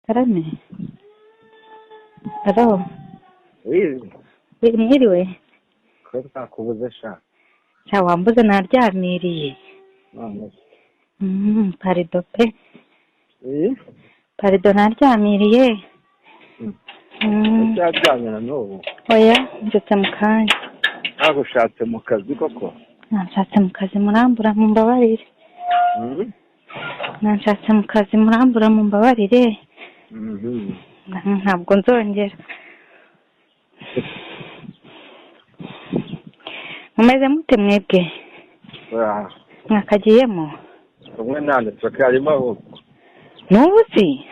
Karame. Alo. Mwiriwe. Ko twakubuze sha. Sha wambuze naryamiriye. Parido pe. Parido naryamiriye. Cyaryamye n'ubu. Oya, ndetse mu kanya. Nagushatse mu kazi koko. Nanshatse mu kazi murambura mu mbabarire. Nanshatse mu kazi murambura mu mbabarire. Ntabwo nzongera. Mumeze mute mwebwe? Mwakagiyemo? Umwe nane twakarimo aho. N'ubu si?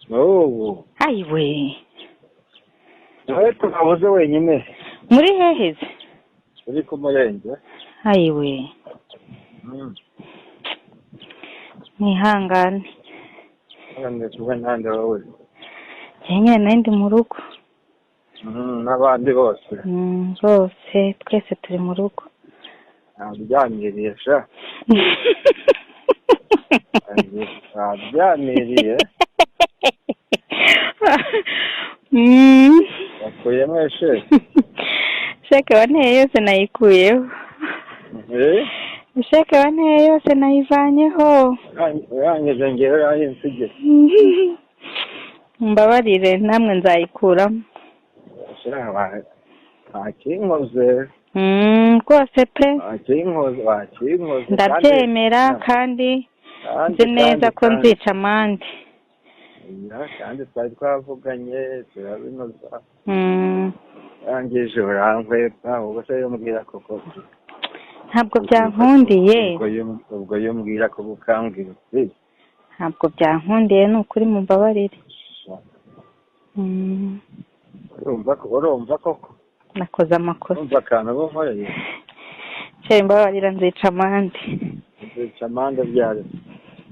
N'ubu. Ayiwe. Nawe tunabuze wenyine. Muri heheze? Uri ku murenge. Ayiwe. Nihangane. None tuwe nande wowe. Nyine nandi mu rugo. N'abandi bose. Bose twese turi mu rugo. Nabyamiriye sha. Nabyamiriye. Wakuyemo sheke. Sheke wanteye yose nayikuyeho. Sheke wanteye yose nayivanyeho. Urangije ngewe yahinsige. Mbabarire namwe nzayikuramo. Ntakinkoze. Rwose pe. Ntakinkoze. Ndabyemera kandi nzi neza ko nzica amande. Kandi twari twavuganye turabinoza. Yangije urankwepa ubwo se yumubwira koko. Ntabwo byankundiye. Ubwo yumubwira ko bukambwira. Ntabwo byankundiye ni ukuri mu mbabarire. Urumva koko. Nakoze amakosa. Urumva akantu bunkoreye. Cye mbabarira nzica amande. Nzica amande byari.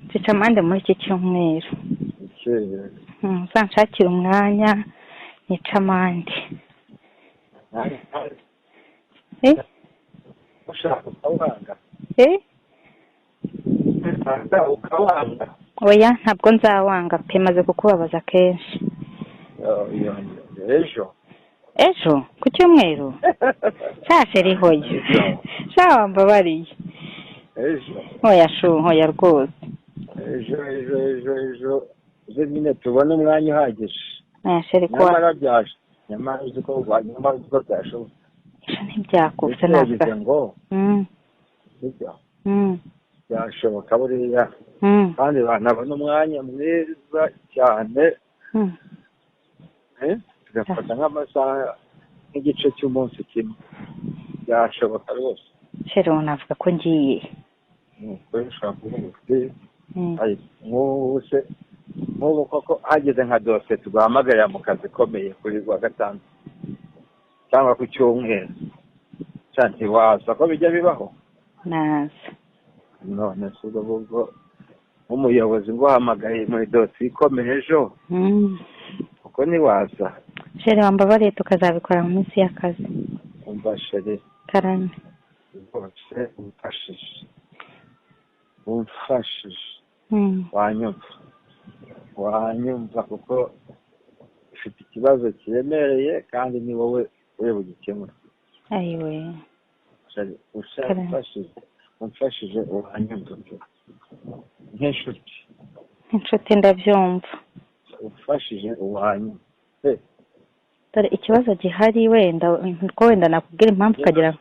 Nzica amande muri iki cyumweru. Uzanshakira umwanya nica amande. Ushaka ukawanga. Oya ntabwo nzawanga pe maze kukubabaza kenshi. Ejo ku cyumweru. Sha rihoye. Sha wambabariye. Oya hoya rwose. Ejo nyine tubone umwanya uhagije. Sheri kwa. Nyamara uzi ko byashoboka. Ntibyakubse ntabwo. Ngo. Byashoboka buriya. Kandi banabona umwanya mwiza cyane. Tugafata nk'amasaha nk'igice cy'umunsi kimwe. Byashoboka rwose. Sheri unavuga ko ngiye. Ushobora kuvuga uti nk'ubu koko hageze nka dosiye tugahamagarira mu kazi ikomeye kuri wa gatanu cyangwa ku cyumweru ntiwaza ko bijya bibaho. Naza. None si ubwo nk'umuyobozi ngo uhamagaye muri dosiye ikomeye ejo kuko ntiwaza. Sheri wambabariye tukazabikora mu minsi y'akazi. Umva sheri. Karame. Rwose umfashije. Wanyumva kuko ufite ikibazo kiremereye kandi ni wowe bugikemura. Ayiwe. Umfashije wanyumva nk'inshuti. Inshuti ndabyumva. Umfashije wanyumva. Dore ikibazo gihari wenda nakubwira impamvu ukagira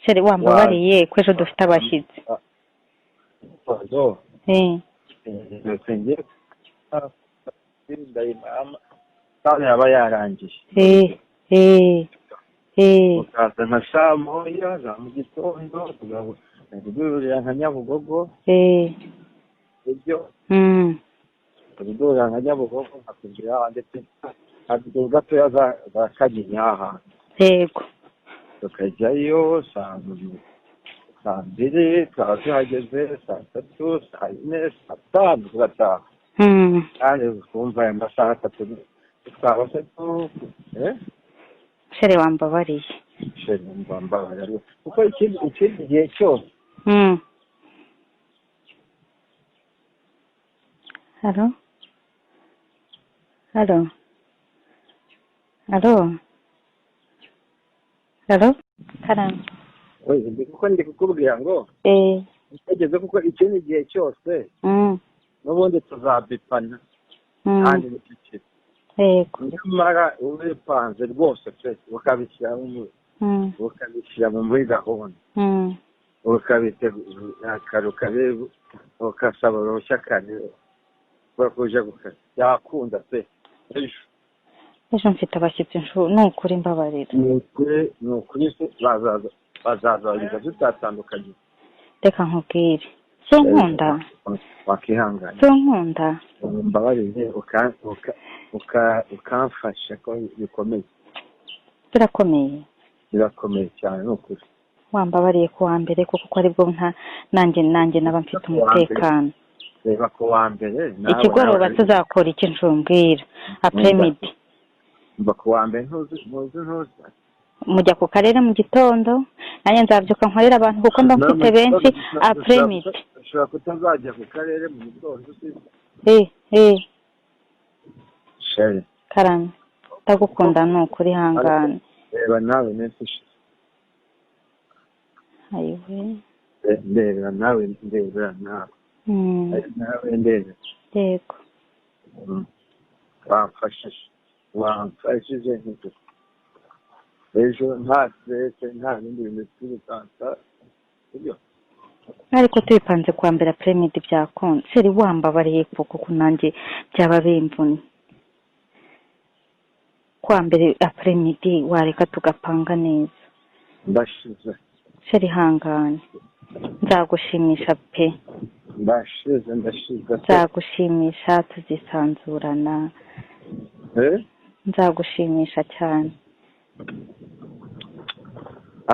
Sheri wambabariye ko ejo dufite abashyitsi. Kandi yaba yarangiye. Ukaza nka saa moya za mu gitondo tugahurira nka Nyabugogo. Ibyo. Tugahurira nka Nyabugogo nkakubwira ndetse hari gatoya za Kanyinya. Yego. Tukajyayo saa 2 tukaba tuhageze saa 3 saa 4 saa 5 tugataha. Kandi twumva aya masaha 3 twaba se Sheri wambabariye. Sheri wambabariye kuko ikindi gihe cyose. Halo. Halo. Halo. Halo. Karame. oya kuko ndi kukubwira ngo ugeze kuko ikindi gihe cyose n'ubundi tuzabipana kandi n'ikiki nyamara ubipanze rwose pe ukabishyira muri gahunda ukabitegura ukasaba uruhushya kare bakuje gukora yakunda pe ejo mfite abashyitsi ni ukuri mbabarira ni ukuri se bazaza tutatandukanye reka nkubwire so nkunda wakihangana so nkunda mbabarire ukamfasha ko bikomeye birakomeye cyane ni ukuri wambabariye ku wa mbere kuko aribwo nanjye naba mfite umutekano reba ku wa mbere ikigoroba tuzakora iki ncumbwira apremidi mba ku wa mbere ntuzi mujya ku karere mu gitondo nanjye nzabyuka nkorera abantu kuko mba mfite benshi apremidi ushobora kutazajya ku karere mu gitondo sheri karame ndagukunda ni ukuri hangana reba nawe nese ayiwe ndebera nawe yego wamfashije nk'icyo ejo nta stress nta bindi bintu by'ubutanta sibyo ariko tubipanze kwa mbere apremidi byakunda seri wambabariye kuko nanjye byaba bimvunye kwa mbere apremidi wareka tugapanga neza ndashize seri hangane nzagushimisha pe ndashize nzagushimisha tuzisanzurana nzagushimisha cyane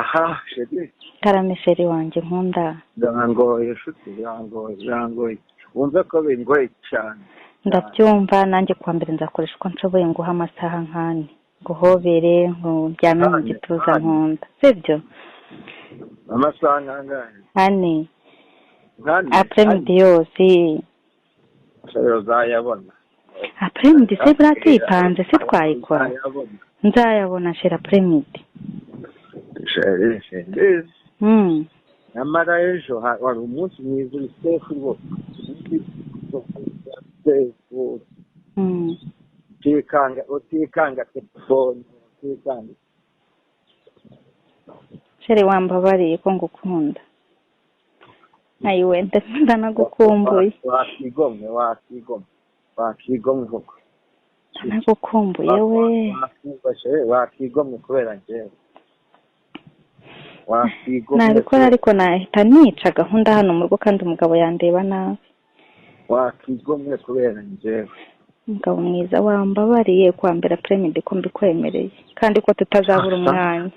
aha sheri karame sheri wanjye nkunda birangoye nshuti birangoye wumve ko bingoye cyane ndabyumva nanjye kwa mbere nzakoresha uko nshoboye nguha amasaha nkane nguhobere nkuryame mu gituza nkunda sibyo amasaha nkangane ane apremidi yose sheri uzayabona apremidi se buriya tuyipanze se twayikora nzayabona sheri apremidi sheri nyamara ejo wari umunsi mwiza uri sefu rwose utikanga telefone utikanga sheri wambabariye ko ngukunda ayiwe ndanagukumbuye wakigomwe koko ndanagukumbuye we wakigomwe kubera njyewe nabikora ariko nahita nica gahunda hano mu rugo kandi umugabo yandeba nabi wakigomwe kubera njyewe umugabo mwiza wambabariye kwa mbere apremidi ko mbikwemereye kandi ko tutazabura umwanya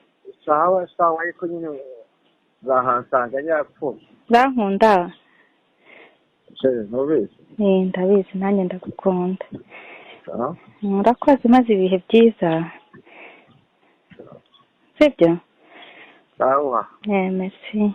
sawa ariko nyine zahansanga yapfuye zankunda ntubizi ndabizi nanjye ndagukunda murakoze maze ibihe byiza sibyo sawa merci